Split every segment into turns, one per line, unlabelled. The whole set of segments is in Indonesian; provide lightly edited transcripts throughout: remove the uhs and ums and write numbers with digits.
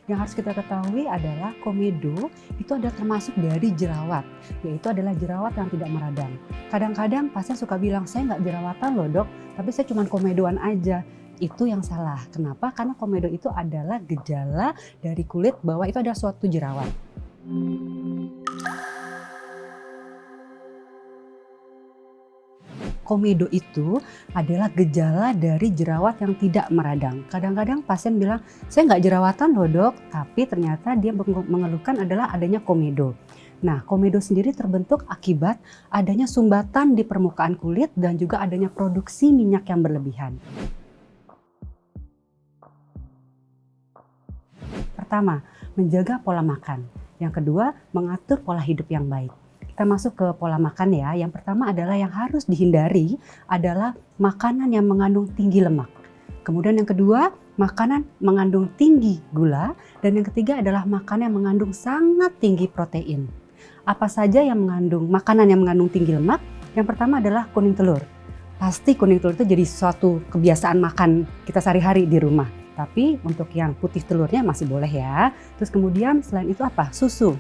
Yang harus kita ketahui adalah komedo itu adalah termasuk dari jerawat, yaitu adalah jerawat yang tidak meradang. Kadang-kadang pasien suka bilang, saya nggak jerawatan loh dok, tapi saya cuma komedoan aja. Itu yang salah. Kenapa? Karena komedo itu adalah gejala dari kulit bahwa itu adalah suatu jerawat. Komedo itu adalah gejala dari jerawat yang tidak meradang. Kadang-kadang pasien bilang, saya nggak jerawatan loh dok, tapi ternyata dia mengeluhkan adalah adanya komedo. Nah, komedo sendiri terbentuk akibat adanya sumbatan di permukaan kulit dan juga adanya produksi minyak yang berlebihan. Pertama, menjaga pola makan. Yang kedua, mengatur pola hidup yang baik. Kita masuk ke pola makan ya. Yang pertama adalah yang harus dihindari adalah makanan yang mengandung tinggi lemak. Kemudian yang kedua, makanan mengandung tinggi gula. Dan yang ketiga adalah makanan yang mengandung sangat tinggi protein. Apa saja yang mengandung makanan yang mengandung tinggi lemak? Yang pertama adalah kuning telur. Pasti kuning telur itu jadi suatu kebiasaan makan kita sehari-hari di rumah. Tapi untuk yang putih telurnya masih boleh ya. Terus kemudian selain itu apa? Susu.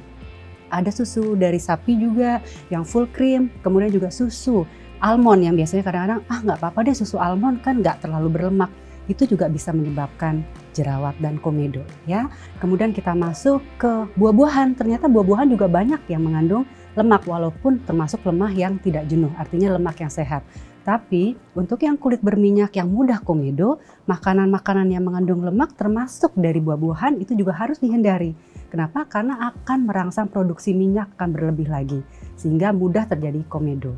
Ada susu dari sapi juga yang full cream, kemudian juga susu almond yang biasanya kadang-kadang nggak apa-apa deh susu almond kan nggak terlalu berlemak. Itu juga bisa menyebabkan jerawat dan komedo ya. Kemudian kita masuk ke buah-buahan. Ternyata buah-buahan juga banyak yang mengandung lemak walaupun termasuk lemak yang tidak jenuh, artinya lemak yang sehat. Tapi untuk yang kulit berminyak yang mudah komedo, makanan-makanan yang mengandung lemak termasuk dari buah-buahan itu juga harus dihindari. Kenapa? Karena akan merangsang produksi minyak akan berlebih lagi sehingga mudah terjadi komedo.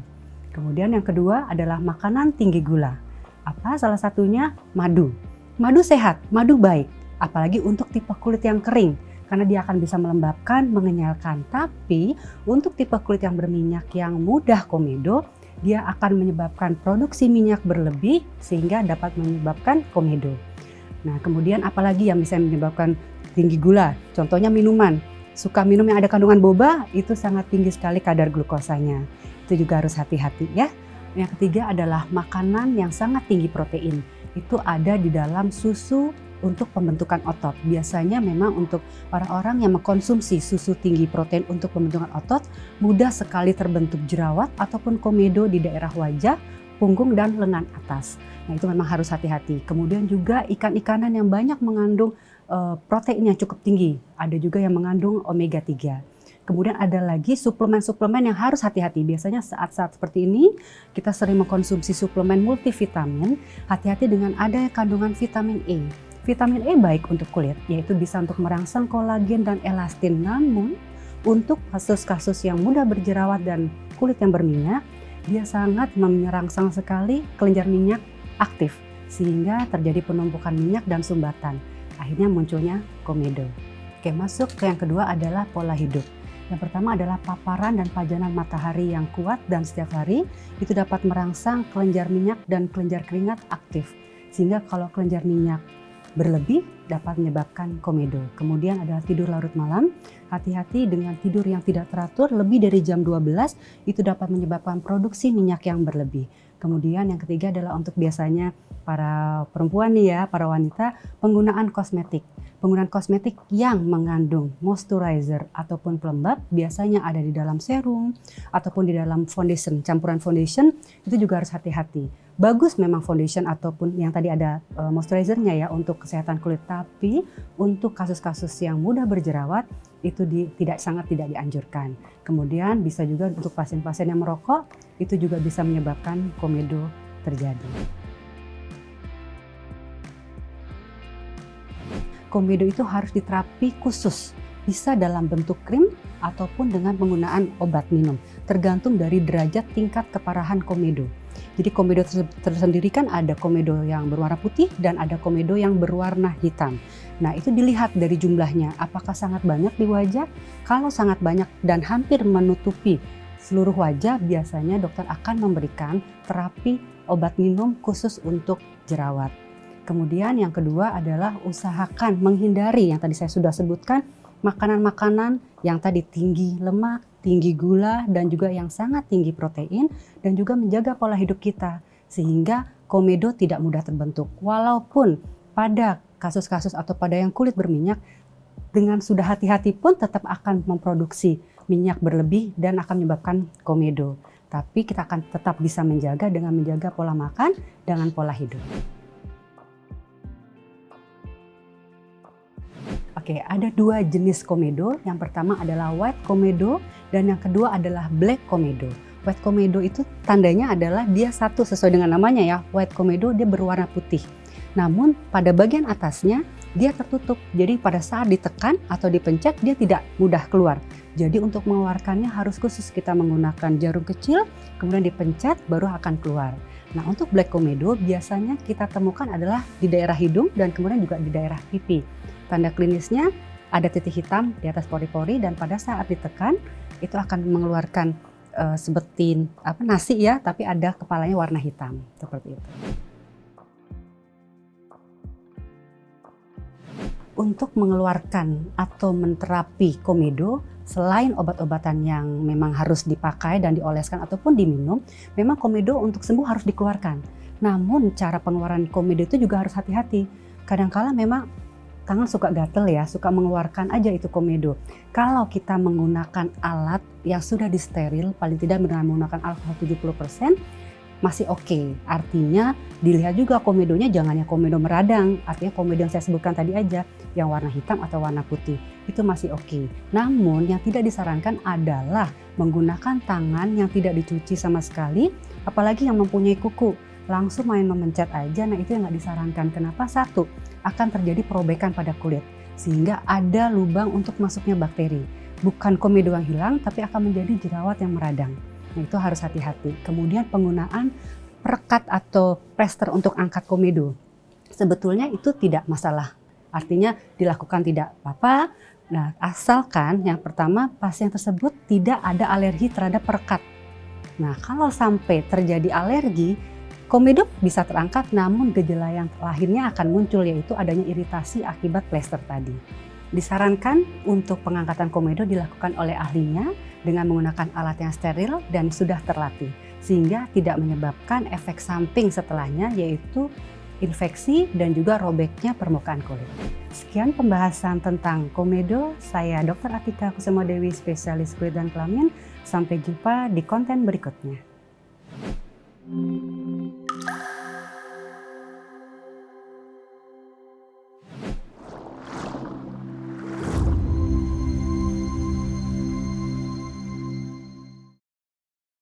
Kemudian yang kedua adalah makanan tinggi gula. Apa? Salah satunya madu. Madu sehat, madu baik, apalagi untuk tipe kulit yang kering karena dia akan bisa melembabkan, mengenyalkan. Tapi untuk tipe kulit yang berminyak yang mudah komedo, dia akan menyebabkan produksi minyak berlebih sehingga dapat menyebabkan komedo. Nah, kemudian apalagi yang bisa menyebabkan tinggi gula? Contohnya minuman. Suka minum yang ada kandungan boba, itu sangat tinggi sekali kadar glukosanya. Itu juga harus hati-hati ya. Yang ketiga adalah makanan yang sangat tinggi protein. Itu ada di dalam susu untuk pembentukan otot. Biasanya memang untuk orang-orang yang mengkonsumsi susu tinggi protein untuk pembentukan otot, mudah sekali terbentuk jerawat ataupun komedo di daerah wajah, punggung dan lengan atas. Nah, itu memang harus hati-hati. Kemudian juga ikan-ikanan yang banyak mengandung protein yang cukup tinggi. Ada juga yang mengandung omega 3. Kemudian ada lagi suplemen-suplemen yang harus hati-hati. Biasanya saat-saat seperti ini kita sering mengkonsumsi suplemen multivitamin. Hati-hati dengan ada kandungan vitamin E. Vitamin E baik untuk kulit, yaitu bisa untuk merangsang kolagen dan elastin. Namun untuk kasus-kasus yang mudah berjerawat dan kulit yang berminyak, dia sangat merangsang sekali kelenjar minyak aktif sehingga terjadi penumpukan minyak dan sumbatan. Akhirnya munculnya komedo. Oke, masuk ke yang kedua adalah pola hidup. Yang pertama adalah paparan dan pajanan matahari yang kuat dan setiap hari itu dapat merangsang kelenjar minyak dan kelenjar keringat aktif. Sehingga kalau kelenjar minyak berlebih dapat menyebabkan komedo. Kemudian adalah tidur larut malam. Hati-hati dengan tidur yang tidak teratur lebih dari jam 12 itu dapat menyebabkan produksi minyak yang berlebih. Kemudian yang ketiga adalah untuk biasanya para perempuan nih ya, para wanita, penggunaan kosmetik. Penggunaan kosmetik yang mengandung moisturizer ataupun pelembab biasanya ada di dalam serum ataupun di dalam foundation, campuran foundation itu juga harus hati-hati. Bagus memang foundation ataupun yang tadi ada moisturizernya ya untuk kesehatan kulit, tapi untuk kasus-kasus yang mudah berjerawat itu sangat tidak dianjurkan. Kemudian bisa juga untuk pasien-pasien yang merokok itu juga bisa menyebabkan komedo terjadi. Komedo itu harus diterapi khusus, bisa dalam bentuk krim ataupun dengan penggunaan obat minum, tergantung dari derajat tingkat keparahan komedo. Jadi komedo tersendiri kan ada komedo yang berwarna putih dan ada komedo yang berwarna hitam. Nah, itu dilihat dari jumlahnya, apakah sangat banyak di wajah? Kalau sangat banyak dan hampir menutupi seluruh wajah, biasanya dokter akan memberikan terapi obat minum khusus untuk jerawat. Kemudian yang kedua adalah usahakan menghindari yang tadi saya sudah sebutkan, makanan-makanan yang tadi tinggi lemak, tinggi gula, dan juga yang sangat tinggi protein, dan juga menjaga pola hidup kita sehingga komedo tidak mudah terbentuk. Walaupun pada kasus-kasus atau pada yang kulit berminyak dengan sudah hati-hati pun tetap akan memproduksi minyak berlebih dan akan menyebabkan komedo. Tapi kita akan tetap bisa menjaga dengan menjaga pola makan dengan pola hidup. Oke, ada 2 jenis komedo. Yang pertama adalah white komedo dan yang kedua adalah black komedo. White komedo itu tandanya adalah dia satu sesuai dengan namanya ya. White komedo dia berwarna putih. Namun pada bagian atasnya dia tertutup. Jadi pada saat ditekan atau dipencet dia tidak mudah keluar. Jadi untuk mengeluarkannya harus khusus kita menggunakan jarum kecil, kemudian dipencet baru akan keluar. Nah untuk black komedo biasanya kita temukan adalah di daerah hidung dan kemudian juga di daerah pipi. Tanda klinisnya ada titik hitam di atas pori-pori dan pada saat ditekan itu akan mengeluarkan seperti nasi ya, tapi ada kepalanya warna hitam seperti itu. Untuk mengeluarkan atau menterapi komedo, selain obat-obatan yang memang harus dipakai dan dioleskan ataupun diminum, memang komedo untuk sembuh harus dikeluarkan. Namun cara pengeluaran komedo itu juga harus hati-hati. Kadang-kala memang tangan suka gatel ya, suka mengeluarkan aja itu komedo. Kalau kita menggunakan alat yang sudah disteril, paling tidak dengan menggunakan alkohol 70%, masih oke. Artinya dilihat juga komedonya jangan yang komedo meradang, artinya komedo yang saya sebutkan tadi aja, yang warna hitam atau warna putih, itu masih oke. Namun yang tidak disarankan adalah menggunakan tangan yang tidak dicuci sama sekali, apalagi yang mempunyai kuku. Langsung main memencet aja, nah itu yang nggak disarankan. Kenapa? Satu, akan terjadi perobekan pada kulit, sehingga ada lubang untuk masuknya bakteri. Bukan komedo yang hilang, tapi akan menjadi jerawat yang meradang. Nah itu harus hati-hati. Kemudian penggunaan perekat atau plester untuk angkat komedo. Sebetulnya itu tidak masalah. Artinya dilakukan tidak apa-apa. Nah asalkan yang pertama pasien tersebut tidak ada alergi terhadap perekat. Nah kalau sampai terjadi alergi, komedo bisa terangkat namun gejala yang lahirnya akan muncul yaitu adanya iritasi akibat plester tadi. Disarankan untuk pengangkatan komedo dilakukan oleh ahlinya dengan menggunakan alat yang steril dan sudah terlatih, sehingga tidak menyebabkan efek samping setelahnya yaitu infeksi dan juga robeknya permukaan kulit. Sekian pembahasan tentang komedo. Saya Dr. Atika Kusumadewi, spesialis kulit dan kelamin. Sampai jumpa di konten berikutnya.